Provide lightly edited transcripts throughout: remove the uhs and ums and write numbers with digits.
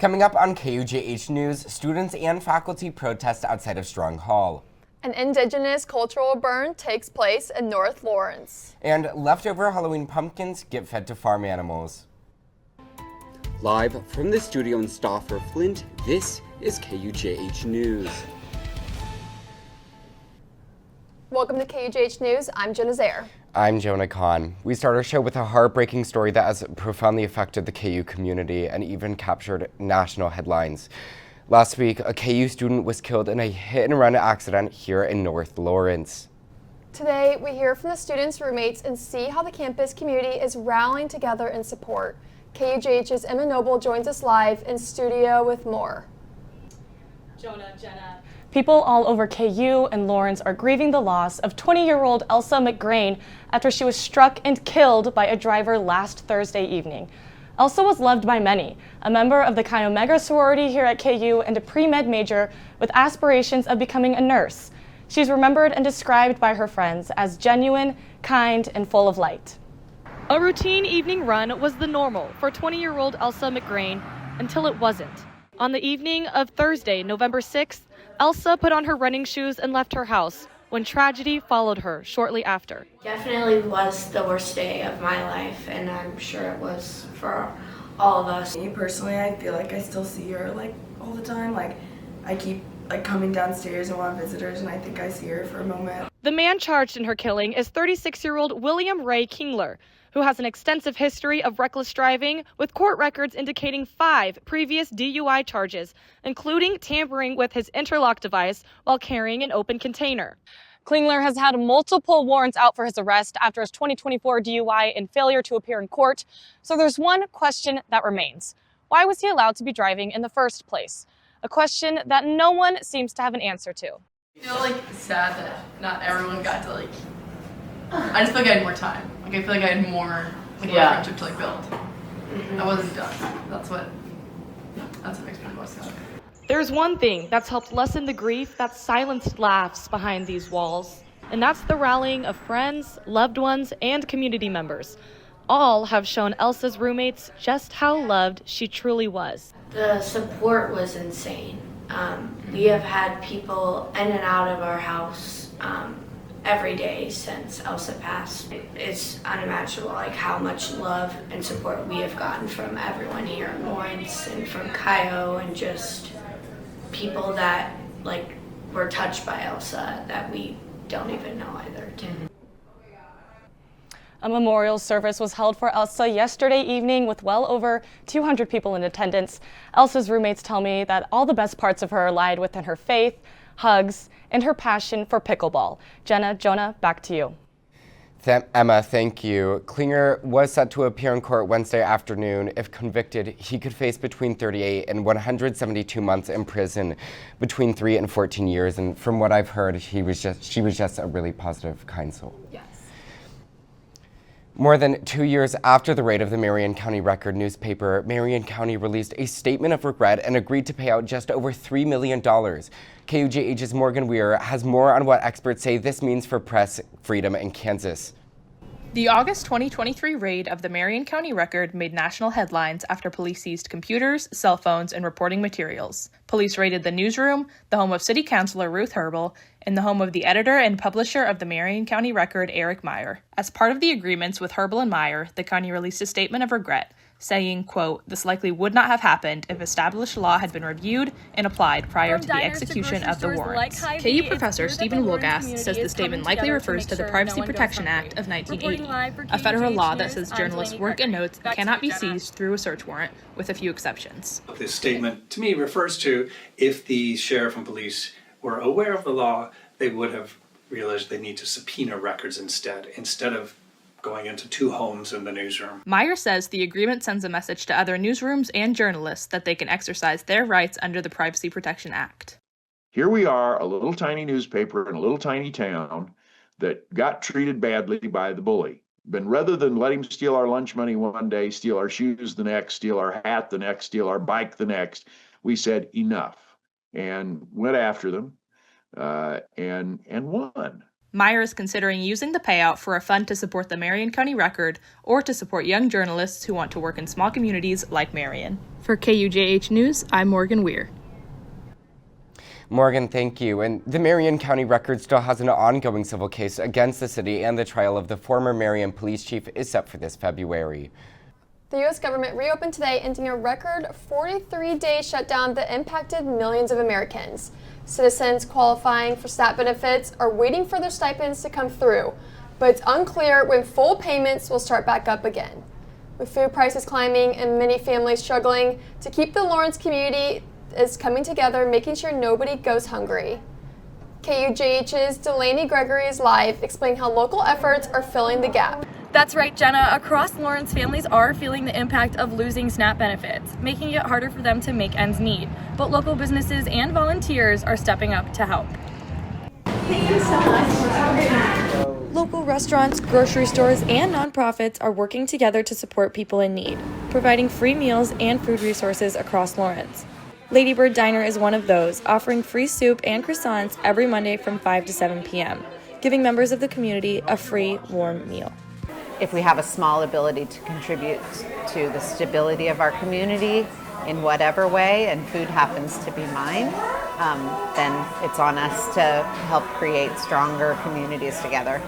Coming up on KUJH News, students and faculty protest outside of Strong Hall. An indigenous cultural burn takes place in North Lawrence. And leftover Halloween pumpkins get fed to farm animals. Live from the studio in Stauffer, Flint, this is KUJH News. Welcome to KUJH News. I'm Jenna Zaire. I'm Jonah Kahn. We start our show with a heartbreaking story that has profoundly affected the KU community and even captured national headlines. Last week, a KU student was killed in a hit-and-run accident here in North Lawrence. Today, we hear from the students' roommates and see how the campus community is rallying together in support. KUJH's Emma Noble joins us live in studio with more. Jenna. People all over KU and Lawrence are grieving the loss of 20-year-old Elsa McGrain after she was struck and killed by a driver last Thursday evening. Elsa was loved by many, a member of the Chi Omega sorority here at KU and a pre-med major with aspirations of becoming a nurse. She's remembered and described by her friends as genuine, kind, and full of light. A routine evening run was the normal for 20-year-old Elsa McGrain until it wasn't. On the evening of Thursday, November 6th, Elsa put on her running shoes and left her house when tragedy followed her shortly after. Definitely was the worst day of my life, and I'm sure it was for all of us. Me personally, I feel like I still see her all the time. I keep coming downstairs and want visitors, and I think I see her for a moment. The man charged in her killing is 36-year-old William Ray Kingler, who has an extensive history of reckless driving with court records indicating 5 previous DUI charges, including tampering with his interlock device while carrying an open container. Klingler has had multiple warrants out for his arrest after his 2024 DUI and failure to appear in court. So there's one question that remains. Why was he allowed to be driving in the first place? A question that no one seems to have an answer to. I feel sad that not everyone got to I just feel like I had more time. I feel like I had more friendship to build. I wasn't done. That's what makes me most sad. There's one thing that's helped lessen the grief that silenced laughs behind these walls, and that's the rallying of friends, loved ones, and community members. All have shown Elsa's roommates just how loved she truly was. The support was insane. We have had people in and out of our house every day since Elsa passed. It's unimaginable how much love and support we have gotten from everyone here in Lawrence and from KUJH and just people that were touched by Elsa that we don't even know either. A memorial service was held for Elsa yesterday evening with well over 200 people in attendance. Elsa's roommates tell me that all the best parts of her lied within her faith, hugs, and her passion for pickleball. Jonah, back to you. Emma, thank you. Klinger was set to appear in court Wednesday afternoon. If convicted, he could face between 38 and 172 months in prison, between 3 and 14 years. And from what I've heard, she was just a really positive, kind soul. Yes. More than 2 years after the raid of the Marion County Record newspaper, Marion County released a statement of regret and agreed to pay out just over $3 million. KUJH's Morgan Weir has more on what experts say this means for press freedom in Kansas. The August 2023 raid of the Marion County Record made national headlines after police seized computers, cell phones, and reporting materials. Police raided the newsroom, the home of City Councilor Ruth Herbel, and the home of the editor and publisher of the Marion County Record, Eric Meyer. As part of the agreements with Herbel and Meyer, the county released a statement of regret, saying, quote, "This likely would not have happened if established law had been reviewed and applied prior to the execution of the warrants." KU professor Stephen Wolgast says the statement likely refers to the Privacy Protection Act of 1980, a federal law that says journalists' work and notes cannot be seized through a search warrant, with a few exceptions. This statement, to me, refers to if the sheriff and police were aware of the law, they would have realized they need to subpoena records instead of going into 2 homes in the newsroom. Meyer says the agreement sends a message to other newsrooms and journalists that they can exercise their rights under the Privacy Protection Act. Here we are, a little tiny newspaper in a little tiny town that got treated badly by the bully. But rather than let him steal our lunch money one day, steal our shoes the next, steal our hat the next, steal our bike the next, we said enough and went after them and won. Meyer is considering using the payout for a fund to support the Marion County Record or to support young journalists who want to work in small communities like Marion. For KUJH News, I'm Morgan Weir. Morgan, thank you. And the Marion County Record still has an ongoing civil case against the city, and the trial of the former Marion police chief is set for this February. The U.S. government reopened today, ending a record 43-day shutdown that impacted millions of Americans. Citizens qualifying for SNAP benefits are waiting for their stipends to come through, but it's unclear when full payments will start back up again. With food prices climbing and many families struggling to keep the Lawrence community is coming together, making sure nobody goes hungry. KUJH's Delaney Gregory is live, explaining how local efforts are filling the gap. That's right, Jenna. Across Lawrence, families are feeling the impact of losing SNAP benefits, making it harder for them to make ends meet. But local businesses and volunteers are stepping up to help. Thank you so much. Local restaurants, grocery stores, and nonprofits are working together to support people in need, providing free meals and food resources across Lawrence. Ladybird Diner is one of those, offering free soup and croissants every Monday from 5 to 7 p.m., giving members of the community a free, warm meal. If we have a small ability to contribute to the stability of our community in whatever way, and food happens to be mine, then it's on us to help create stronger communities together.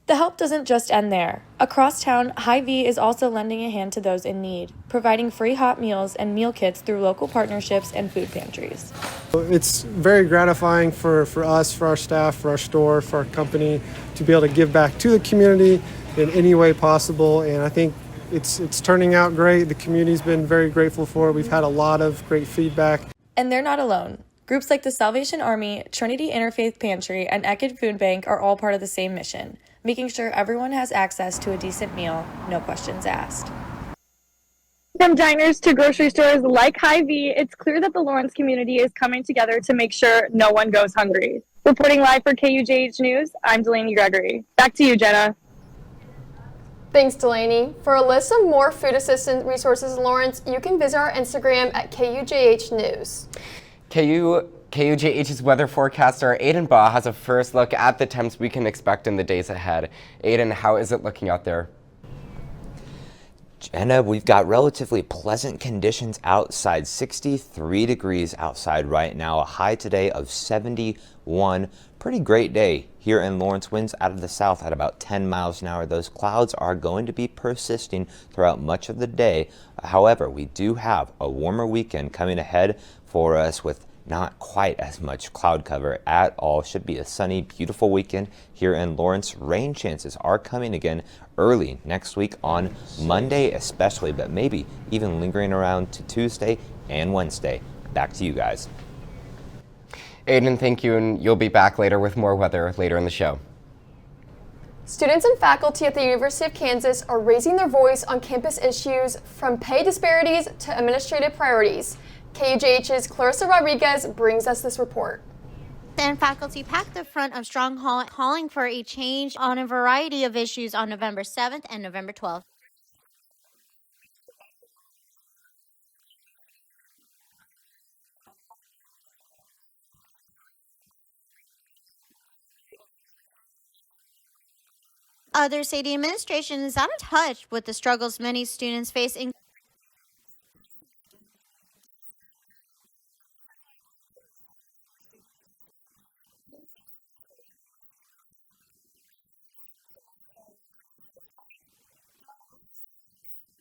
The help doesn't just end there. Across town, Hy-Vee is also lending a hand to those in need, providing free hot meals and meal kits through local partnerships and food pantries. It's very gratifying for us, for our staff, for our store, for our company, to be able to give back to the community in any way possible, and I think it's turning out great. The community's been very grateful for it. We've had a lot of great feedback. And they're not alone. Groups like the Salvation Army, Trinity Interfaith Pantry, and Ekid Food Bank are all part of the same mission, making sure everyone has access to a decent meal, no questions asked. From diners to grocery stores like Hy-Vee, it's clear that the Lawrence community is coming together to make sure no one goes hungry. Reporting live for KUJH News, I'm Delaney Gregory. Back to you, Jenna. Thanks, Delaney. For a list of more food assistance resources in Lawrence, you can visit our Instagram at KUJHNews. KUJH's weather forecaster Aiden Baugh has a first look at the temps we can expect in the days ahead. Aiden, how is it looking out there? Jenna, we've got relatively pleasant conditions outside, 63 degrees outside right now, a high today of 71. Pretty great day here in Lawrence. Winds out of the south at about 10 miles an hour. Those clouds are going to be persisting throughout much of the day. However, we do have a warmer weekend coming ahead for us with not quite as much cloud cover at all. Should be a sunny, beautiful weekend here in Lawrence. Rain chances are coming again early next week on Monday especially, but maybe even lingering around to Tuesday and Wednesday. Back to you guys. Aiden, thank you, and you'll be back later with more weather later in the show. Students and faculty at the University of Kansas are raising their voice on campus issues, from pay disparities to administrative priorities. KUJH's Clarissa Rodriguez brings us this report. And faculty packed the front of Strong Hall, calling for a change on a variety of issues on November 7th and November 12th. Others say the administration is out of touch with the struggles many students face in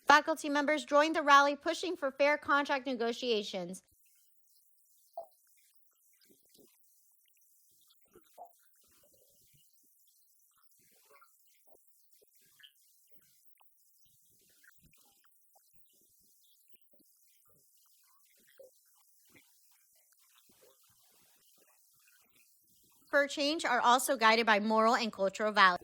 faculty members joined the rally pushing for fair contract negotiations. For change are also guided by moral and cultural values.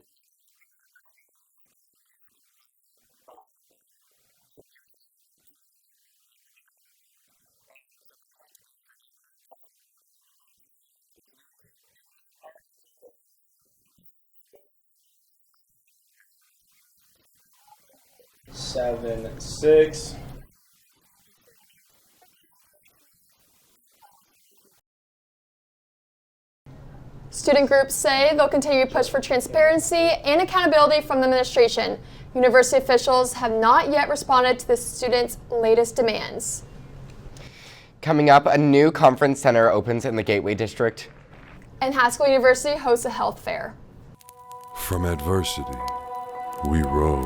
Seven, 6. Student groups say they'll continue to push for transparency and accountability from the administration. University officials have not yet responded to the students' latest demands. Coming up, a new conference center opens in the Gateway District. And Haskell University hosts a health fair. From adversity, we rose.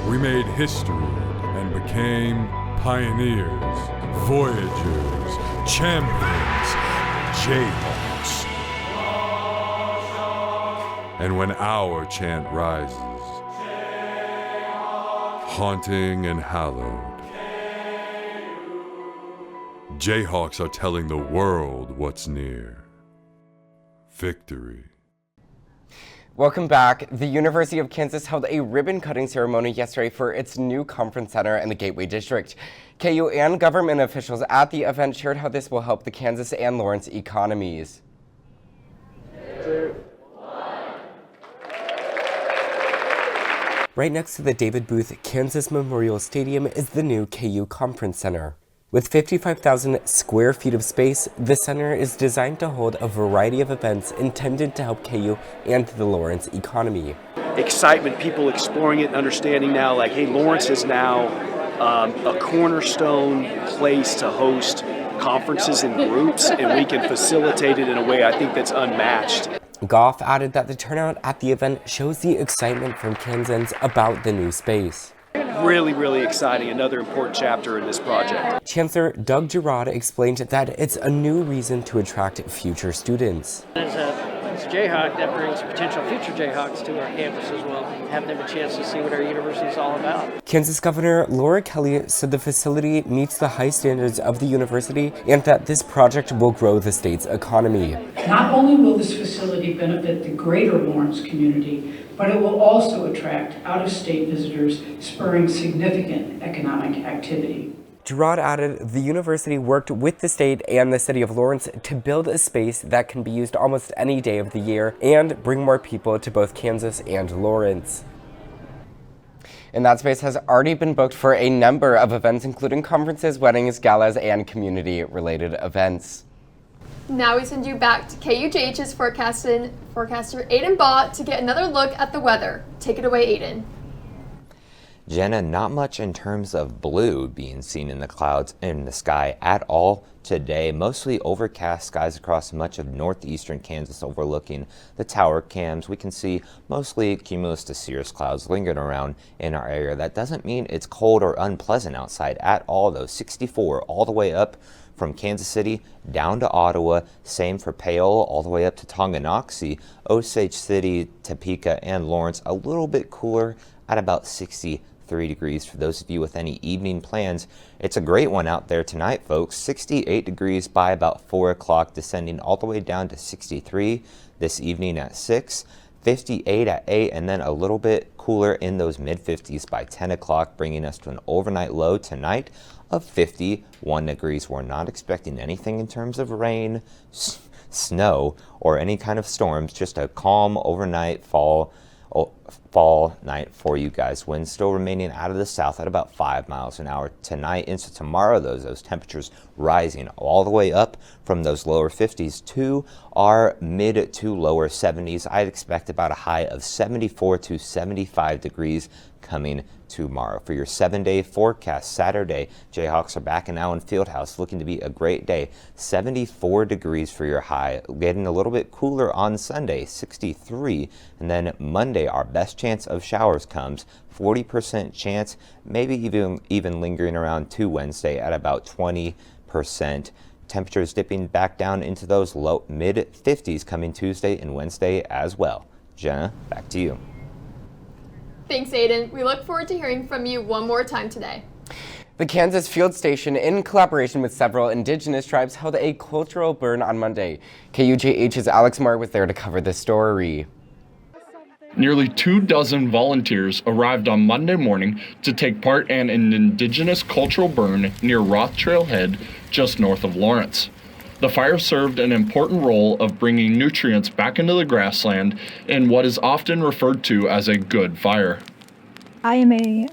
We made history and became pioneers, voyagers, champions, Jayhawks. And when our chant rises, haunting and hallowed, Jayhawks are telling the world what's near. Victory. Welcome back. The University of Kansas held a ribbon-cutting ceremony yesterday for its new conference center in the Gateway District. KU and government officials at the event shared how this will help the Kansas and Lawrence economies. 2, 1. Right next to the David Booth Kansas Memorial Stadium is the new KU Conference Center. With 55,000 square feet of space, the center is designed to hold a variety of events intended to help KU and the Lawrence economy. Excitement, people exploring it and understanding now, like, hey, Lawrence is now a cornerstone place to host conferences and groups, and we can facilitate it in a way I think that's unmatched. Goff added that the turnout at the event shows the excitement from Kansans about the new space. Really, really exciting. Another important chapter in this project. Chancellor Doug Girard explained that it's a new reason to attract future students. As a Jayhawk, that brings potential future Jayhawks to our campus as well, have them a chance to see what our university is all about. Kansas Governor Laura Kelly said the facility meets the high standards of the university and that this project will grow the state's economy. Not only will this facility benefit the greater Lawrence community, but it will also attract out-of-state visitors, spurring significant economic activity. Girard added the university worked with the state and the city of Lawrence to build a space that can be used almost any day of the year and bring more people to both Kansas and Lawrence. And that space has already been booked for a number of events, including conferences, weddings, galas, and community-related events. Now we send you back to KUJH's forecaster Aiden Baugh to get another look at the weather. Take it away, Aiden. Jenna, not much in terms of blue being seen in the clouds in the sky at all today. Mostly overcast skies across much of northeastern Kansas overlooking the tower cams. We can see mostly cumulus to cirrus clouds lingering around in our area. That doesn't mean it's cold or unpleasant outside at all, though. 64 all the way up from Kansas City down to Ottawa, same for Paola all the way up to Tonganoxie, Osage City, Topeka, and Lawrence. A little bit cooler at about 63 degrees for those of you with any evening plans. It's a great one out there tonight, folks. 68 degrees by about 4 o'clock, descending all the way down to 63 this evening at 6. 58 at 8, and then a little bit cooler in those mid-50s by 10 o'clock, bringing us to an overnight low tonight of 51 degrees. We're not expecting anything in terms of rain, snow, or any kind of storms, just a calm overnight fall night for you guys. Winds still remaining out of the south at about 5 miles an hour tonight into tomorrow. Those temperatures rising all the way up from those lower 50s to our mid to lower 70s. I'd expect about a high of 74 to 75 degrees coming tomorrow. For your 7-day forecast, Saturday, Jayhawks are back in Allen Fieldhouse, looking to be a great day. 74 degrees for your high, getting a little bit cooler on Sunday, 63. And then Monday, our best chance of showers comes, 40% chance, maybe even lingering around to Wednesday at about 20%. Temperatures dipping back down into those low mid-50s coming Tuesday and Wednesday as well. Jenna, back to you. Thanks, Aiden. We look forward to hearing from you one more time today. The Kansas Field Station, in collaboration with several indigenous tribes, held a cultural burn on Monday. KUJH's Alex Moore was there to cover the story. Nearly 24 volunteers arrived on Monday morning to take part in an indigenous cultural burn near Roth Trailhead, just north of Lawrence. The fire served an important role of bringing nutrients back into the grassland in what is often referred to as a good fire. I am a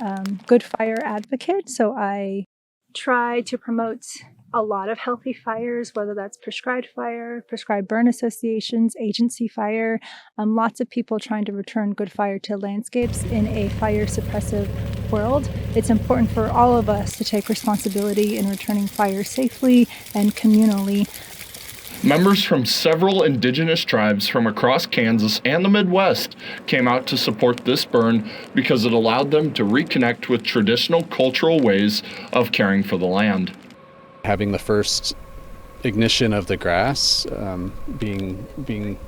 good fire advocate, so I try to promote a lot of healthy fires, whether that's prescribed fire, prescribed burn associations, agency fire, lots of people trying to return good fire to landscapes in a fire suppressive world. It's important for all of us to take responsibility in returning fire safely and communally. Members from several indigenous tribes from across Kansas and the Midwest came out to support this burn because it allowed them to reconnect with traditional cultural ways of caring for the land. Having the first ignition of the grass, being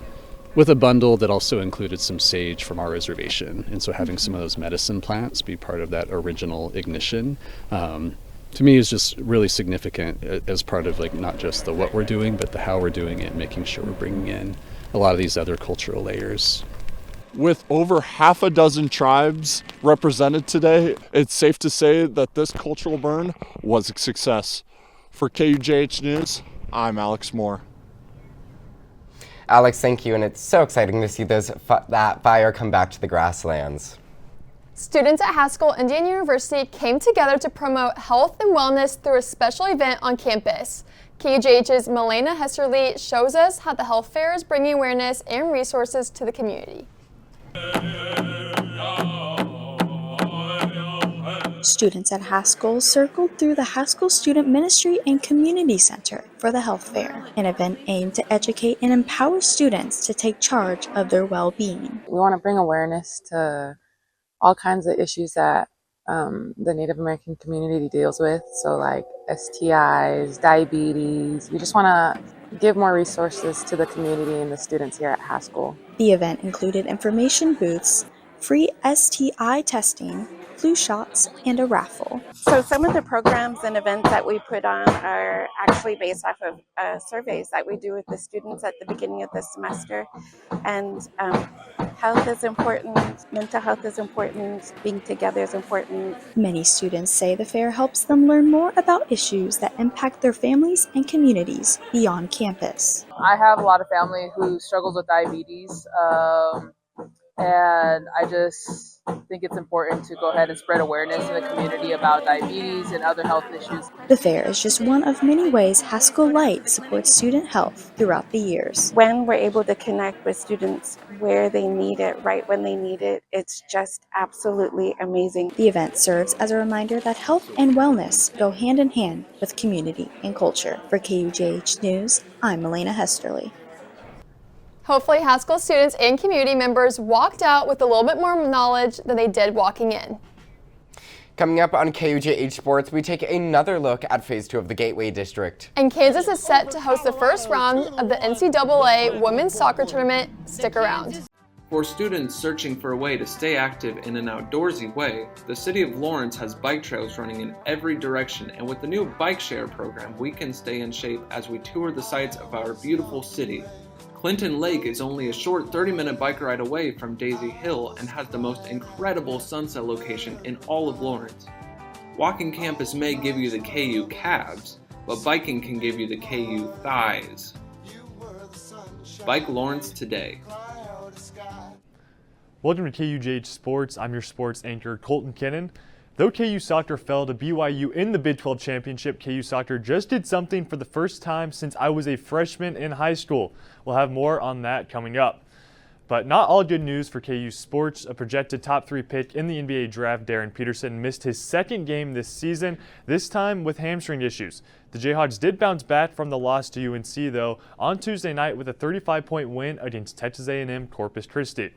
with a bundle that also included some sage from our reservation, and so having some of those medicine plants be part of that original ignition, to me is just really significant as part of like not just the what we're doing, but the how we're doing it, making sure we're bringing in a lot of these other cultural layers. With over half a dozen tribes represented today, it's safe to say that this cultural burn was a success. For KUJH News, I'm Alex Moore. Alex, thank you, and it's so exciting to see that fire come back to the grasslands. Students at Haskell Indian University came together to promote health and wellness through a special event on campus. KUJH's Milena Hesterly shows us how the health fair is bringing awareness and resources to the community. Students at Haskell circled through the Haskell Student Ministry and Community Center for the Health Fair, an event aimed to educate and empower students to take charge of their well-being. We want to bring awareness to all kinds of issues that the Native American community deals with, so like STIs, diabetes. We just want to give more resources to the community and the students here at Haskell. The event included information booths, free STI testing, flu shots, and a raffle. So some of the programs and events that we put on are actually based off of surveys that we do with the students at the beginning of the semester. And health is important, mental health is important, being together is important. Many students say the fair helps them learn more about issues that impact their families and communities beyond campus. I have a lot of family who struggles with diabetes. And I just think it's important to go ahead and spread awareness in the community about diabetes and other health issues. The fair is just one of many ways Haskell Light supports student health throughout the years. When we're able to connect with students where they need it, right when they need it, it's just absolutely amazing. The event serves as a reminder that health and wellness go hand in hand with community and culture. For KUJH News, I'm Milena Hesterly. Hopefully, Haskell students and community members walked out with a little bit more knowledge than they did walking in. Coming up on KUJH Sports, we take another look at Phase 2 of the Gateway District. And Kansas is set to host the first round of the NCAA Women's Soccer Tournament. Stick around. For students searching for a way to stay active in an outdoorsy way, the City of Lawrence has bike trails running in every direction, and with the new Bike Share program, we can stay in shape as we tour the sights of our beautiful city. Clinton Lake is only a short 30-minute bike ride away from Daisy Hill and has the most incredible sunset location in all of Lawrence. Walking campus may give you the KU calves, but biking can give you the KU thighs. Bike Lawrence today. Welcome to KUJH Sports. I'm your sports anchor, Colton Kinnan. Though KU Soccer fell to BYU in the Big 12 Championship, KU Soccer just did something for the first time since I was a freshman in high school. We'll have more on that coming up. But not all good news for KU Sports. A projected top 3 pick in the NBA draft, Darren Peterson, missed his second game this season, this time with hamstring issues. The Jayhawks did bounce back from the loss to UNC, though, on Tuesday night with a 35-point win against Texas A&M Corpus Christi.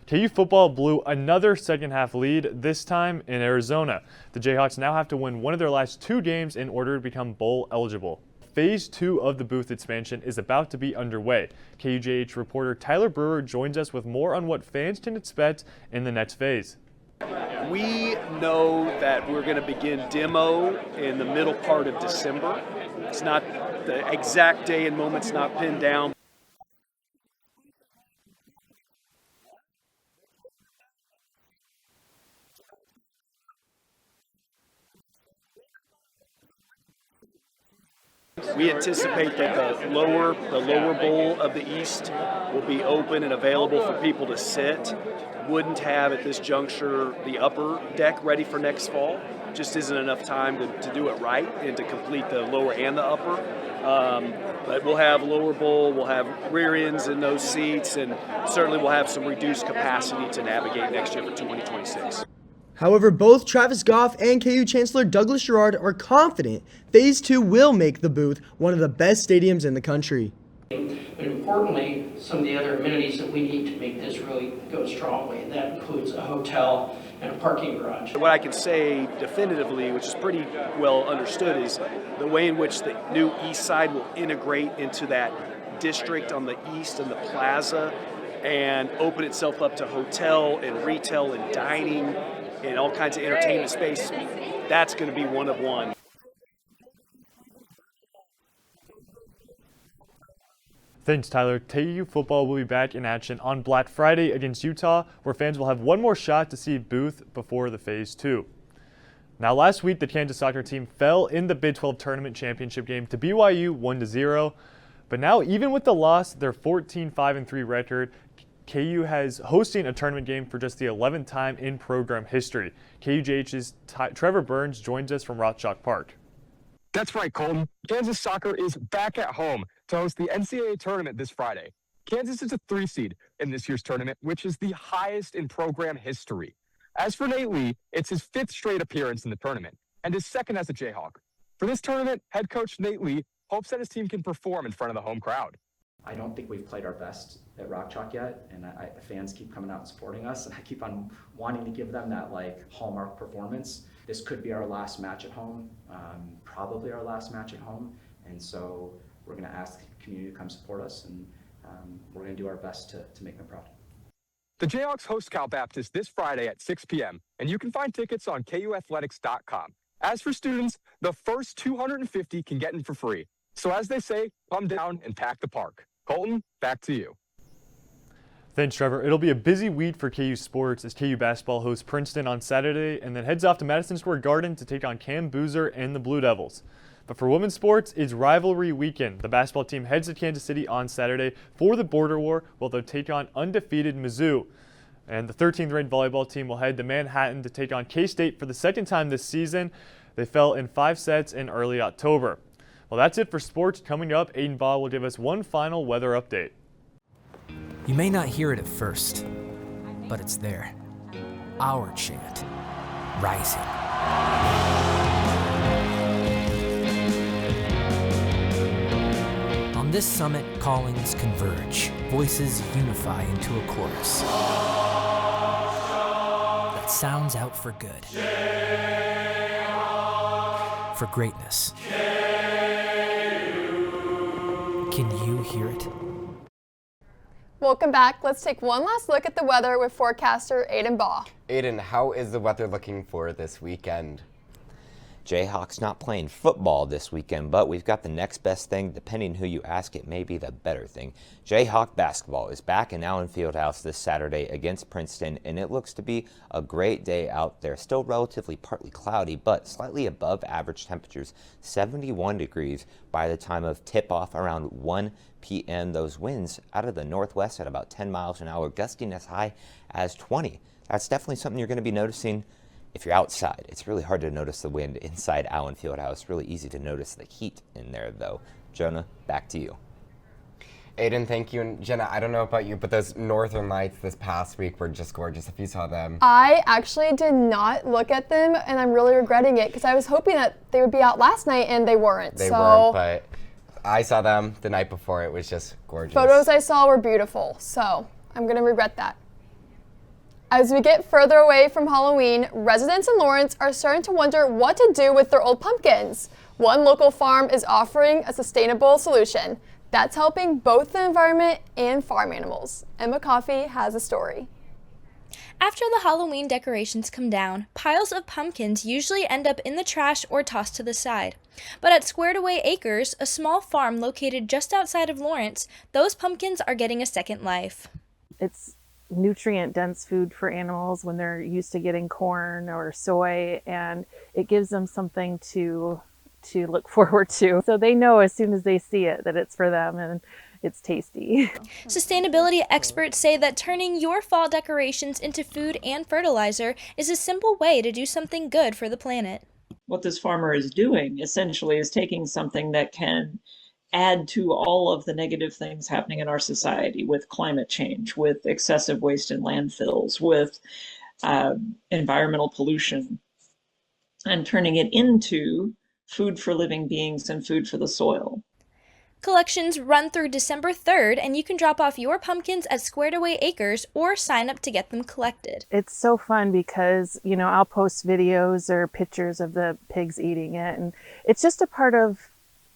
KU football blew another second-half lead, this time in Arizona. The Jayhawks now have to win one of their last 2 games in order to become bowl eligible. Phase 2 of the booth expansion is about to be underway. KUJH reporter Tyler Brewer joins us with more on what fans can expect in the next phase. We know that we're going to begin demo in the middle part of December. It's not the exact day and moment's not pinned down. We anticipate that the lower bowl of the east will be open and available for people to sit. Wouldn't have at this juncture the upper deck ready for next fall. Just isn't enough time to do it right and to complete the lower and the upper. But we'll have lower bowl, we'll have rear ends in those seats, and certainly we'll have some reduced capacity to navigate next year for 2026. However, both Travis Goff and KU Chancellor Douglas Girard are confident Phase 2 will make the Booth one of the best stadiums in the country. But importantly, some of the other amenities that we need to make this really go strongly, and that includes a hotel and a parking garage. What I can say definitively, which is pretty well understood, is the way in which the new east side will integrate into that district on the east and the plaza and open itself up to hotel and retail and dining and all kinds of entertainment space. That's going to be one of one. Thanks, Tyler. KU football will be back in action on Black Friday against Utah, where fans will have one more shot to see Booth before the Phase 2. Now, last week, the Kansas soccer team fell in the Big 12 tournament championship game to BYU 1-0. But now, even with the loss, their 14-5-3 record, KU has hosting a tournament game for just the 11th time in program history. KUJH's Trevor Burns joins us from Rothschild Park. That's right, Colton. Kansas soccer is back at home to host the NCAA tournament this Friday. Kansas is a 3 seed in this year's tournament, which is the highest in program history. As for Nate Lee, it's his 5th straight appearance in the tournament and his 2nd as a Jayhawk. For this tournament, head coach Nate Lee hopes that his team can perform in front of the home crowd. I don't think we've played our best at Rock Chalk yet, and the fans keep coming out and supporting us, and I keep on wanting to give them that hallmark performance. This could be our last match at home, probably our last match at home, and so we're going to ask the community to come support us, and we're going to do our best to make them proud. The Jayhawks host Cal Baptist this Friday at 6 p.m., and you can find tickets on KUathletics.com. As for students, the first 250 can get in for free. So as they say, come down and pack the park. Colton, back to you. Thanks, Trevor. It'll be a busy week for KU sports as KU basketball hosts Princeton on Saturday and then heads off to Madison Square Garden to take on Cam Boozer and the Blue Devils. But for women's sports, it's rivalry weekend. The basketball team heads to Kansas City on Saturday for the Border War, while they'll take on undefeated Mizzou. And the 13th-ranked volleyball team will head to Manhattan to take on K-State for the 2nd time this season. They fell in 5 sets in early October. Well, that's it for sports. Coming up, Aiden Baugh will give us one final weather update. You may not hear it at first, but it's there. Our chant, rising. On this summit, callings converge, voices unify into a chorus that sounds out for good, for greatness. Can you hear it? Welcome back. Let's take one last look at the weather with forecaster Aiden Baugh. Aiden, how is the weather looking for this weekend? Jayhawks not playing football this weekend, but we've got the next best thing. Depending who you ask, it may be the better thing. Jayhawk basketball is back in Allen Fieldhouse this Saturday against Princeton, and it looks to be a great day out there. Still relatively partly cloudy, but slightly above average temperatures, 71 degrees by the time of tip-off around 1 p.m. Those winds out of the northwest at about 10 miles an hour, gusting as high as 20. That's definitely something you're going to be noticing if you're outside. It's really hard to notice the wind inside Allen Fieldhouse. Really easy to notice the heat in there, though. Jonah, back to you. Aiden, thank you. And Jenna, I don't know about you, but those northern lights this past week were just gorgeous if you saw them. I actually did not look at them, and I'm really regretting it because I was hoping that they would be out last night, and they weren't. They weren't, but I saw them the night before. It was just gorgeous. Photos I saw were beautiful, so I'm going to regret that. As we get further away from Halloween, residents in Lawrence are starting to wonder what to do with their old pumpkins. One local farm is offering a sustainable solution that's helping both the environment and farm animals. Emma Coffey has a story. After the Halloween decorations come down, piles of pumpkins usually end up in the trash or tossed to the side. But at Squared Away Acres, a small farm located just outside of Lawrence, those pumpkins are getting a second life. It's nutrient-dense food for animals when they're used to getting corn or soy, and it gives them something to to look forward to. So they know as soon as they see it that it's for them and it's tasty. Sustainability experts say that turning your fall decorations into food and fertilizer is a simple way to do something good for the planet. What this farmer is doing essentially is taking something that can add to all of the negative things happening in our society with climate change, with excessive waste in landfills, with environmental pollution, and turning it into food for living beings and food for the soil. Collections run through December 3rd, and you can drop off your pumpkins at Squared Away Acres or sign up to get them collected. It's so fun because, you know, I'll post videos or pictures of the pigs eating it, and it's just a part of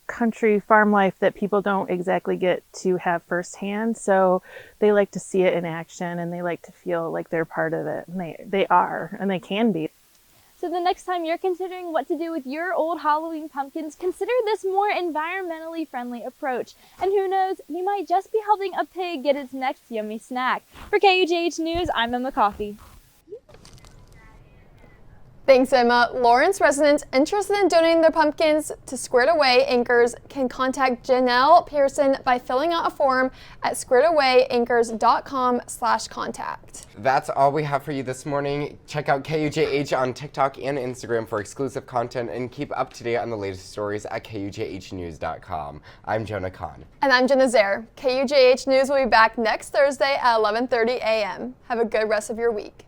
country farm life that people don't exactly get to have firsthand. So they like to see it in action, and they like to feel like they're part of it. And they are, and they can be. So the next time you're considering what to do with your old Halloween pumpkins, consider this more environmentally friendly approach. And who knows, you might just be helping a pig get its next yummy snack. For KUJH News, I'm Emma Coffey. Thanks, Emma. Lawrence residents interested in donating their pumpkins to Squared Away Anchors can contact Janelle Pearson by filling out a form at squaredawayanchors.com/contact. That's all we have for you this morning. Check out KUJH on TikTok and Instagram for exclusive content and keep up to date on the latest stories at KUJHnews.com. I'm Jonah Kahn. And I'm Jenna Zare. KUJH News will be back next Thursday at 11:30 a.m. Have a good rest of your week.